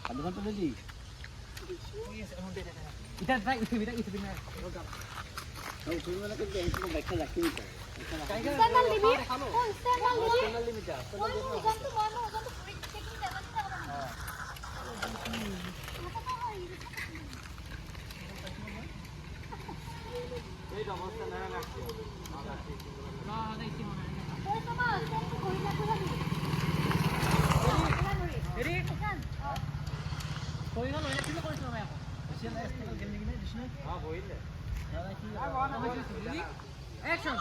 Ano to lagi? Ita try itu bina. Kau cuma nak kerja itu baik lah kita. Channel libi. Oh, channel libi. Manu, gantu manu, gantu checking channel kita. এই অবস্থা না না না দেখি মনে হয় ওই তোমার সেন্ট কই না কই রেডি কই না লইলে কিলো করিস না এখন এসে না এসে গেম নিয়ে দিছ না হ্যাঁ বইলে দাদা কি অ্যাকশন